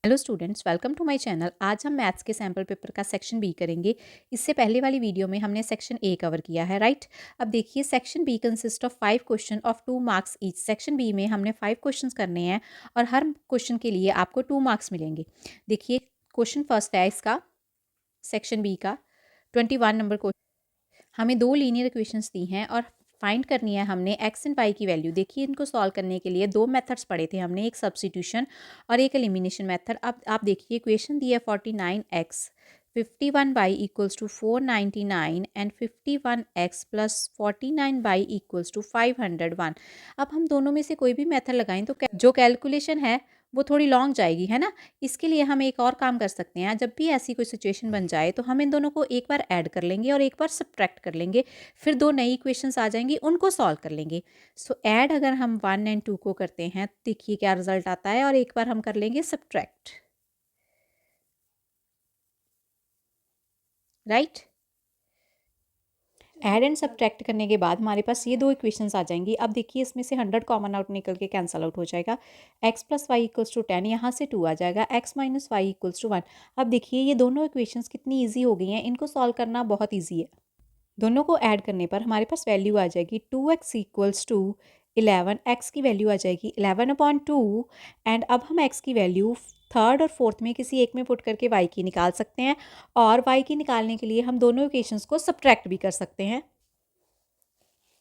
Hello students, welcome to my channel. आज हम maths के सैम्पल पेपर का सेक्शन बी करेंगे। इससे पहले वाली वीडियो में हमने सेक्शन ए कवर किया है, राइट। अब देखिए, section B consist of 5 question of 2 marks each. Section B में हमने 5 क्वेश्चंस करने हैं और हर क्वेश्चन के लिए आपको 2 मार्क्स मिलेंगे। देखिए, क्वेश्चन फर्स्ट है इसका, सेक्शन बी का 21 नंबर क्वेश्चन। हमें 2 लीनियर इक्वेशंस दी हैं और फाइंड करनी है हमने एक्स एंड वाई की वैल्यू। देखिए, इनको सॉल्व करने के लिए 2 मेथड्स पढ़े थे हमने, एक सब्स्टिट्यूशन और एक एलिमिनेशन मेथड। अब आप देखिए, इक्वेशन दी है 49x 51y equals to 499 and 51x plus 49y equals to 501। अब हम दोनों में से कोई भी मेथड लगाएं तो जो कैलकुलेशन है वो थोड़ी लॉन्ग जाएगी, है ना। इसके लिए हम एक और काम कर सकते हैं। जब भी ऐसी कोई सिचुएशन बन जाए तो हम इन दोनों को एक बार ऐड कर लेंगे और एक बार सब्ट्रैक्ट कर लेंगे, फिर 2 नई इक्वेशंस आ जाएंगी, उनको सॉल्व कर लेंगे। सो ऐड अगर हम 1 एंड 2 को करते हैं, देखिए क्या रिजल्ट आता है, और एक बार हम कर लेंगे subtract, right. Add and subtract करने के बाद हमारे पास ये 2 इक्वेशंस आ जाएंगी। अब देखिए, इसमें से 100 कॉमन आउट निकल के कैंसल आउट हो जाएगा। x plus Y equals to 10, यहाँ से 2 आ जाएगा। x minus Y equals to 1। अब देखिए, ये दोनों इक्वेशंस कितनी ईजी हो गई हैं, इनको सॉल्व करना बहुत ईजी है। दोनों को ऐड करने पर हमारे पास वैल्यू आ जाएगी 2x इक्वल्स टू 11। x की वैल्यू आ जाएगी 11/2 एंड अब हम x की वैल्यू थर्ड और फोर्थ में किसी एक में पुट करके y की निकाल सकते हैं, और y की निकालने के लिए हम दोनों इक्वेशंस को सब्ट्रैक्ट भी कर सकते हैं।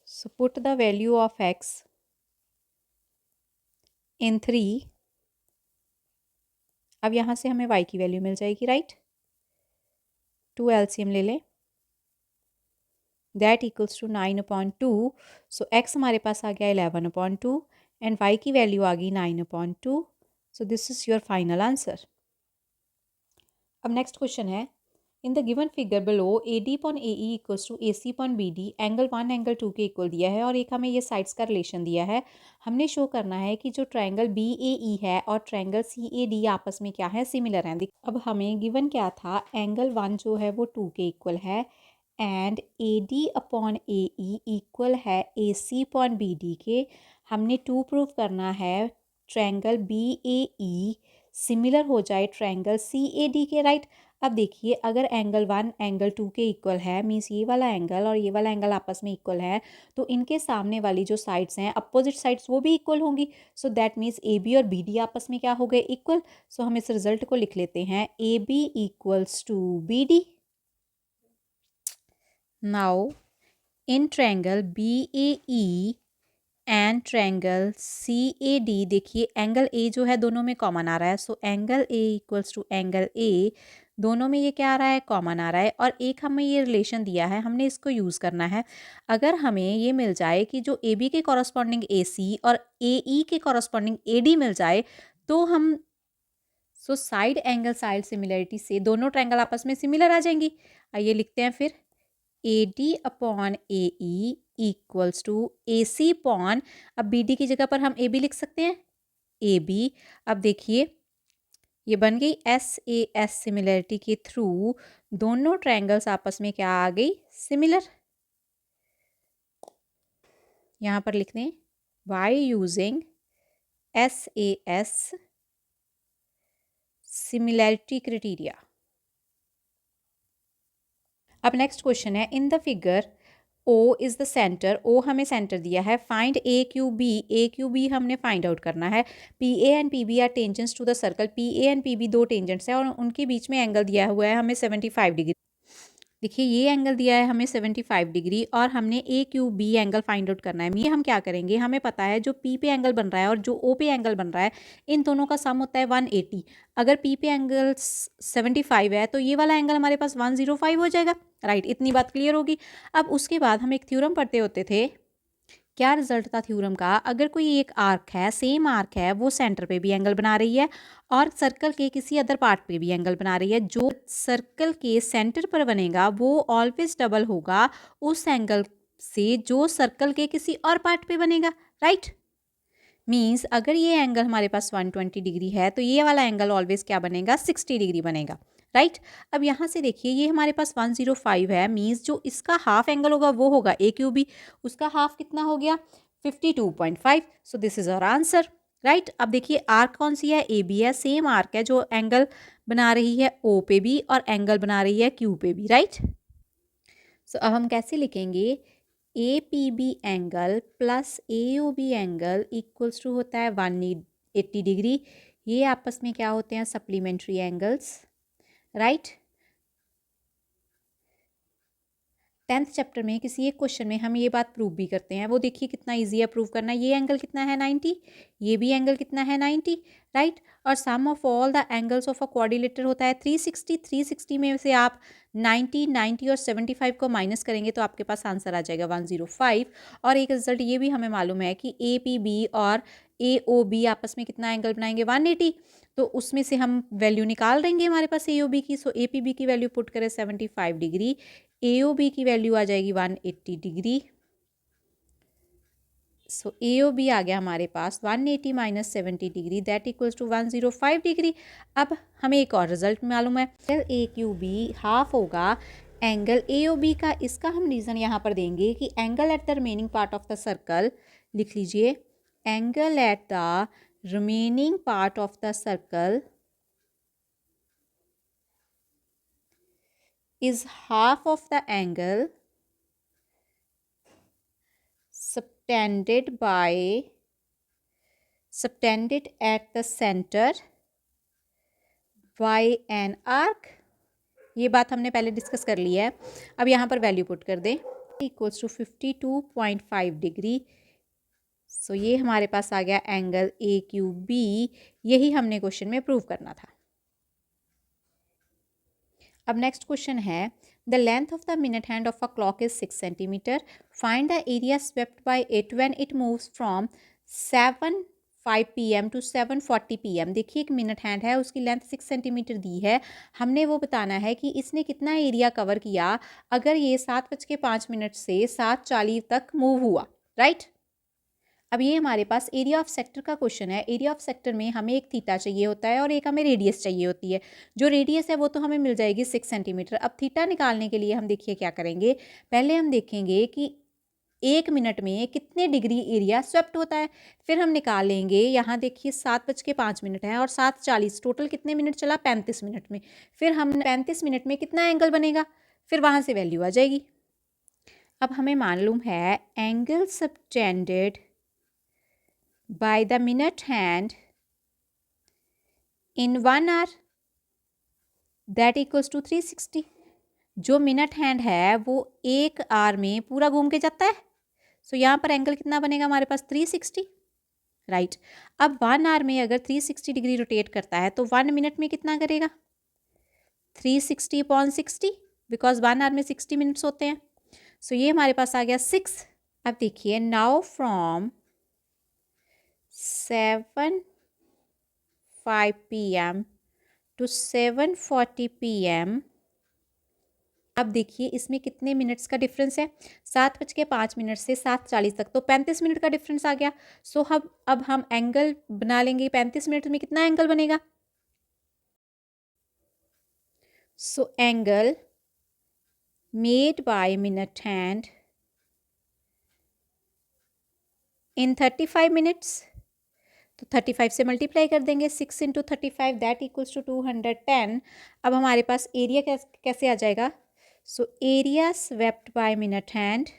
So put the value of x इन 3। अब यहाँ से हमें y की वैल्यू मिल जाएगी, राइट। 2 LCM ले लें, that equals to 9/2। So x हमारे पास आ गया 11/2 एंड y की वैल्यू आ गई 9/2। So this is your final answer. अब नेक्स्ट क्वेश्चन है, in the given figure below AD upon AE equals to AC upon BD angle 1 angle 2 के इक्वल दिया है और एक हमें ये साइड्स का रिलेशन दिया है। हमने शो करना है कि जो ट्रायंगल BAE है और ट्रायंगल CAD आपस में क्या है, सिमिलर हैं। अब हमें गिवन क्या था, एंगल 1 जो है वो 2 के इक्वल है and AD upon AE equal है AC अपॉन BD के। हमने 2 प्रूव करना है ट्रायंगल BAE सिमिलर हो जाए ट्रायंगल CAD के, राइट। अब देखिए, अगर एंगल 1 एंगल 2 के इक्वल है, मीन्स ये वाला एंगल और ये वाला एंगल आपस में इक्वल है, तो इनके सामने वाली जो साइड्स हैं, अपोजिट साइड्स, वो भी इक्वल होंगी। सो दैट मीन्स AB और BD आपस में क्या हो गए, इक्वल। सो हम इस रिजल्ट को लिख लेते हैं, AB equals to BD। Now in triangle BAE and triangle CAD, देखिए एंगल A जो है दोनों में कॉमन आ रहा है। So angle A equals to angle A, दोनों में ये क्या आ रहा है, कॉमन आ रहा है। और एक हमें ये रिलेशन दिया है, हमने इसको यूज़ करना है। अगर हमें ये मिल जाए कि जो AB के कॉरस्पॉन्डिंग AC और AE के कॉरस्पॉन्डिंग AD मिल जाए, तो हम साइड एंगल साइड सिमिलरिटी से दोनों ट्रायंगल आपस में सिमिलर आ जाएंगी। आइए लिखते हैं फिर, AD upon AE equals to AC upon, अब BD की जगह पर हम AB लिख सकते हैं, AB। अब देखिए, ये बन गई SAS सिमिलरिटी के थ्रू दोनों ट्रायंगल्स आपस में क्या आ गई, सिमिलर। यहाँ पर लिख दें, by using SAS similarity criteria. अब नेक्स्ट क्वेश्चन है, in the figure O is the centre, O हमें सेंटर दिया है। फाइंड AQB हमने फाइंड आउट करना है। PA and PB are tangents to the circle. PA and PB 2 tangents हैं और उनके बीच में एंगल दिया हुआ है हमें 75 डिग्री। देखिए, ये एंगल दिया है हमें 75 डिग्री और हमने AQB एंगल फाइंड आउट करना है। ये हम क्या करेंगे, हमें पता है जो P पे एंगल बन रहा है और जो O पे एंगल बन रहा है, इन दोनों का सम होता है 180। अगर P पे एंगल 75 है तो ये वाला एंगल हमारे पास 105 हो जाएगा, राइट। इतनी बात क्लियर होगी। अब उसके बाद हम एक थ्योरम पढ़ते होते थे। क्या रिजल्ट था थ्योरम का, अगर कोई एक आर्क है, सेम आर्क है, वो सेंटर पे भी एंगल बना रही है और सर्कल के किसी अदर पार्ट पे भी एंगल बना रही है, जो सर्कल के सेंटर पर बनेगा वो ऑलवेज डबल होगा उस एंगल से जो सर्कल के किसी और पार्ट पे बनेगा, राइट। मीन्स अगर ये एंगल हमारे पास 120 डिग्री है तो ये वाला एंगल ऑलवेज क्या बनेगा, 60 डिग्री बनेगा, राइट। अब यहाँ से देखिए, ये हमारे पास 105 है, मीन्स जो इसका हाफ एंगल होगा वो होगा AQB। उसका हाफ कितना हो गया, 52.5। So this is our answer, right. अब देखिए आर्क कौन सी है, ए बी है, सेम आर्क है जो एंगल बना रही है ओ पे भी और एंगल बना रही है क्यू पे भी, राइट। सो अब हम कैसे लिखेंगे, A P B angle plus A O B angle equals to होता है 180 डिग्री। ये आपस में क्या होते हैं, supplementary angles, right. 10th chapter में किसी एक क्वेश्चन में हम ये बात प्रूव भी करते हैं, वो देखिए कितना इजी है प्रूव करना। ये एंगल कितना है 90, ये भी एंगल कितना है 90, राइट। और sum of all the angles of a quadrilateral होता है 360। 360 में से आप 90, 90 और 75 को माइनस करेंगे तो आपके पास आंसर आ जाएगा 105। और एक रिजल्ट ये भी हमें मालूम है कि ए पी बी और ए ओ बी आपस में कितना एंगल बनाएंगे 180, तो उसमें से हम वैल्यू निकाल देंगे हमारे पास ए ओ बी की। सो ए पी बी की वैल्यू पुट करें 75 डिग्री, ए ओ बी की वैल्यू आ जाएगी 180 डिग्री। सो ए ओ बी आ गया हमारे पास 180 minus 70 degree, that equals to 105 degree. अब हमें एक और रिजल्ट मालूम है, ए क्यू बी हाफ होगा एंगल ए ओ बी का। इसका हम रीज़न यहाँ पर देंगे कि angle at the remaining part of the circle, लिख लीजिए, angle at the remaining part of the circle is half of the angle subtended at the center by an arc। ये बात हमने पहले डिस्कस कर ली है। अब यहाँ पर वैल्यू पुट कर दें, इक्वल्स टू 52.5 डिग्री। सो ये हमारे पास आ गया एंगल ए क्यू बी। यही हमने क्वेश्चन में प्रूव करना था। अब नेक्स्ट क्वेश्चन है, the length of the minute hand of a clock is 6 centimetre, find the area swept by it when it moves from 7:05 PM to 7:40 PM। देखिए एक minute hand है, उसकी लेंथ 6 सेंटीमीटर दी है, हमने वो बताना है कि इसने कितना एरिया कवर किया अगर ये 7:05 से 7:40 तक मूव हुआ, राइट। अब ये हमारे पास एरिया ऑफ सेक्टर का क्वेश्चन है। एरिया ऑफ सेक्टर में हमें एक थीटा चाहिए होता है और एक हमें रेडियस चाहिए होती है। जो रेडियस है वो तो हमें मिल जाएगी 6 सेंटीमीटर। अब थीटा निकालने के लिए हम देखिए क्या करेंगे, पहले हम देखेंगे कि 1 मिनट में कितने डिग्री एरिया स्वेप्ट होता है, फिर हम निकाल लेंगे। यहाँ देखिए 7:05 है और 7:40, टोटल कितने मिनट चला, 35 मिनट में। फिर हम 35 मिनट में कितना एंगल बनेगा, फिर वहाँ से वैल्यू आ जाएगी। अब हमें मालूम है angle subtended by the minute hand in 1 hour that equals to 360। जो मिनट हैंड है वो 1 आवर में पूरा घूम के जाता है। सो यहाँ पर एंगल कितना बनेगा हमारे पास 360, राइट। अब 1 आवर में अगर 360 डिग्री रोटेट करता है तो 1 मिनट में कितना करेगा, 360/60, बिकॉज 1 आवर में 60 मिनट्स होते हैं। सो ये हमारे पास आ गया 6। अब देखिए now from 7:05 PM to 7:40 PM। अब देखिए इसमें कितने मिनट्स का डिफरेंस है, 7:05 से 7:40 तक, तो 35 मिनट का डिफरेंस आ गया। सो अब हम एंगल बना लेंगे, 35 मिनट में कितना एंगल बनेगा। So angle made by minute hand in 35 minutes, तो 35 से मल्टीप्लाई कर देंगे, 6 × 35 दैट इक्वल्स टू 210। अब हमारे पास एरिया कैसे आ जाएगा, so area swept by minute hand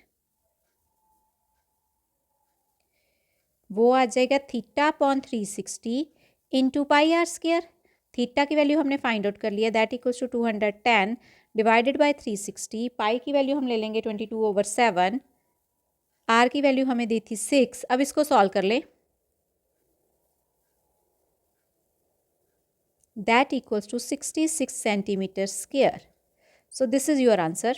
वो आ जाएगा θ/360 इंटू πr²। थीटा की वैल्यू हमने फाइंड आउट कर लिया, that equals to 210 divided by 360। Pi की वैल्यू हम ले लेंगे 22/7, आर की वैल्यू हमें दी थी 6। अब इसको सॉल्व कर लें, that equals to 66 centimeters square. So this is your answer.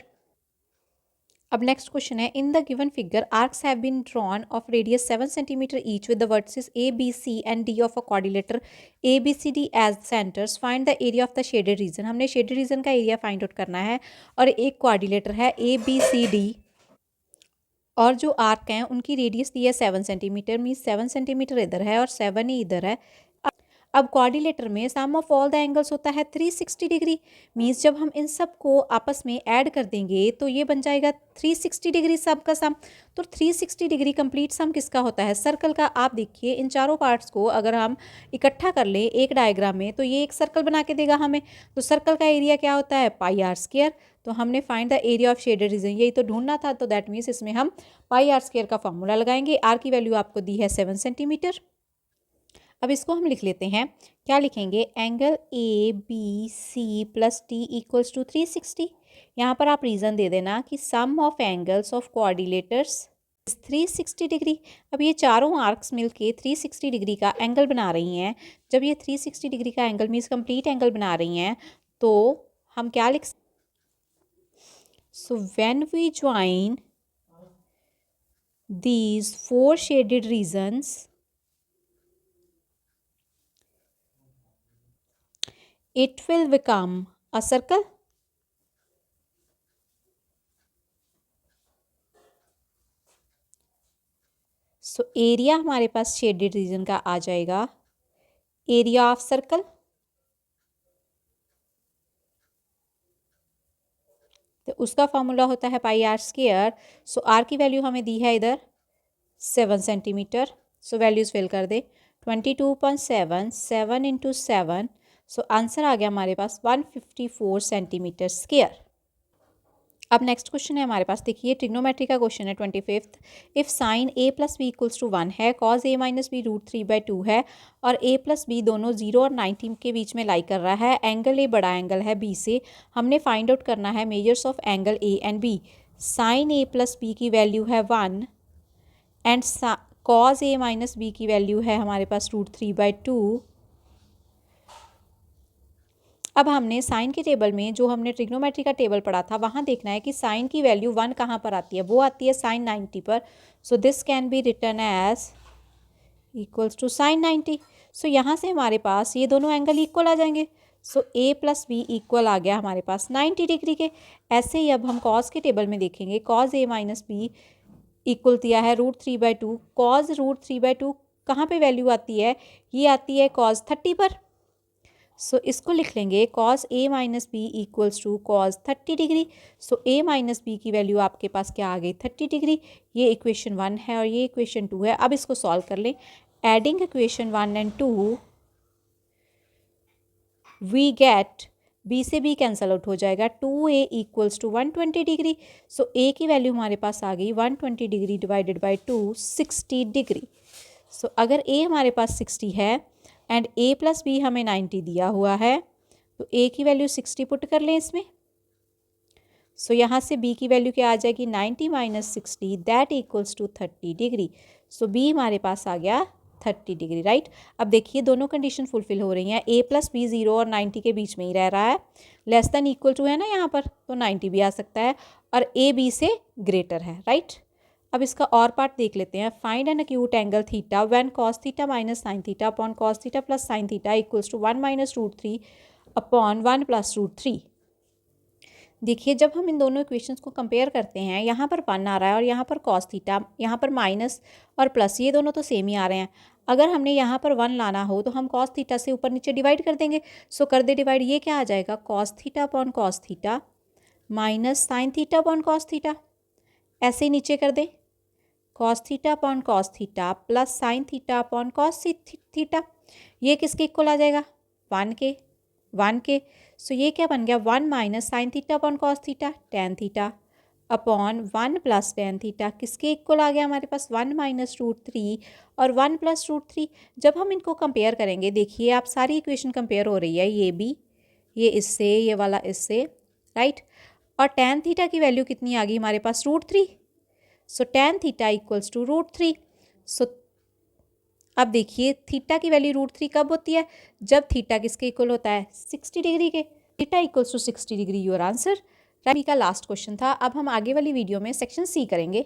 अब नेक्स्ट क्वेश्चन है, in the given figure arcs have been drawn of radius 7 centimetre each with the vertices A B C and D of a quadrilateral A B C D as centres, find the area of the shaded region. हमने shaded region का area find out करना है और एक quadrilateral है A B C D और जो arc हैं उनकी रेडियस दी है 7 सेंटीमीटर, मीन 7 सेंटीमीटर इधर है और 7 ही इधर है। अब क्वाड्रिलेटर में सम ऑफ ऑल द एंगल्स होता है 360 डिग्री। मीन्स जब हम इन सब को आपस में ऐड कर देंगे तो ये बन जाएगा 360 डिग्री सब का सम। तो 360 डिग्री कंप्लीट सम किसका होता है? सर्कल का। आप देखिए इन चारों पार्ट्स को अगर हम इकट्ठा कर लें एक डायग्राम में तो ये एक सर्कल बना के देगा हमें। तो सर्कल का एरिया क्या होता है? पाई आर स्क्वायर। तो हमने find the area of shaded region यही तो ढूंढना था। तो दैट मीन्स इसमें हम पाई आर स्क्वायर का फॉर्मूला लगाएंगे। आर की वैल्यू आपको दी है 7 सेंटीमीटर। अब इसको हम लिख लेते हैं। क्या लिखेंगे? Angle A B C plus D equals to 360। यहाँ पर आप रीज़न दे देना कि sum of angles of coordinators 360 degree. अब ये चारों आर्क्स मिलके 360 डिग्री का एंगल बना रही हैं। जब ये 360 डिग्री का एंगल मीन्स कंप्लीट एंगल बना रही हैं तो हम क्या लिख? So when we join these four shaded regions, it will become a circle. So area हमारे पास शेडेड रीजन का आ जाएगा एरिया ऑफ सर्कल। तो उसका फॉर्मूला होता है पाई आर स्क्वायर। सो आर की वैल्यू हमें दी है इधर 7 सेंटीमीटर। सो वैल्यूज फिल कर दे 22.7 7 इंटू 7। सो आंसर आ गया हमारे पास 154 सेंटीमीटर स्क्वायर। अब नेक्स्ट क्वेश्चन है हमारे पास। देखिए ट्रिग्नोमेट्री का क्वेश्चन है 25th। If sine a plus B equals to 1 है, कॉज a माइनस बी √3/2 है और a प्लस बी दोनों 0 और 90 के बीच में लाई कर रहा है। एंगल a बड़ा एंगल है b से। हमने फाइंड आउट करना है measures of angle a and b। Sine a plus B की वैल्यू है 1 and cos a minus B की वैल्यू है हमारे पास √3/2। अब हमने साइन के टेबल में जो हमने ट्रिग्नोमेट्री का टेबल पढ़ा था वहाँ देखना है कि साइन की वैल्यू 1 कहाँ पर आती है। वो आती है साइन 90 पर। So this can be written as equals to sine 90। So यहाँ से हमारे पास ये दोनों एंगल इक्वल आ जाएंगे। सो a प्लस बी इक्वल आ गया हमारे पास 90 डिग्री के। ऐसे ही अब हम कॉज के टेबल में देखेंगे। Cos a minus B equal दिया है √3/2। कॉज √3/2 कहाँ पे वैल्यू आती है? ये आती है कॉज 30 पर। सो इसको लिख लेंगे cos a minus B equals to cos 30 degree. So a minus B की वैल्यू आपके पास क्या आ गई? 30 डिग्री। ये इक्वेशन 1 है और ये इक्वेशन 2 है। अब इसको सॉल्व कर लें। Adding equation 1 and 2 we get b से b कैंसल आउट हो जाएगा 2a equals to 120 degree. So a की वैल्यू हमारे पास आ गई 120 degree divided by 2 60 degree. So अगर a हमारे पास 60 है एंड a प्लस बी हमें 90 दिया हुआ है तो a की वैल्यू 60 पुट कर लें इसमें। सो यहाँ से b की वैल्यू क्या आ जाएगी? 90 minus 60 that equals to 30 degree. So b हमारे पास आ गया 30 डिग्री राइट। अब देखिए दोनों कंडीशन फुलफिल हो रही हैं। a प्लस बी 0 और 90 के बीच में ही रह रहा है। लेस देन इक्वल टू है ना यहाँ पर, तो 90 भी आ सकता है और a b से ग्रेटर है राइट। अब इसका और पार्ट देख लेते हैं। Find an acute angle theta when cos theta minus sine theta upon cos theta plus sine theta equals to 1 minus √3 upon 1 plus √3। देखिए जब हम इन दोनों इक्वेशंस को कंपेयर करते हैं, यहाँ पर 1 आ रहा है और यहाँ पर कॉस थीटा, यहाँ पर माइनस और प्लस, ये दोनों तो सेम ही आ रहे हैं। अगर हमने यहाँ पर 1 लाना हो तो हम कॉस थीटा से ऊपर नीचे डिवाइड कर देंगे। सो कर दे डिवाइड। ये क्या आ जाएगा? Cos theta upon cos theta minus sine theta upon cos theta. ऐसे ही नीचे कर दें cos theta upon cos theta plus sine theta upon cos theta. ये किसके इक्वल आ जाएगा? 1 के। सो ये क्या बन गया? 1 minus sine theta upon cos theta tan theta upon 1 plus tan theta किसके इक्वल आ गया हमारे पास? 1 माइनस √3 और 1 प्लस √3। जब हम इनको कंपेयर करेंगे, देखिए आप सारी इक्वेशन कंपेयर हो रही है। ये भी, ये इससे, ये वाला इससे राइट। और टेन थीटा की वैल्यू कितनी आ गई हमारे पास? √3। सो टेन थीटा इक्वल्स टू √3। सो अब देखिए थीटा की वैल्यू √3 कब होती है? जब थीटा किसके इक्वल होता है? 60 डिग्री के। Theta equals to 60 degree your answer. Ravi का लास्ट क्वेश्चन था। अब हम आगे वाली वीडियो में सेक्शन सी करेंगे।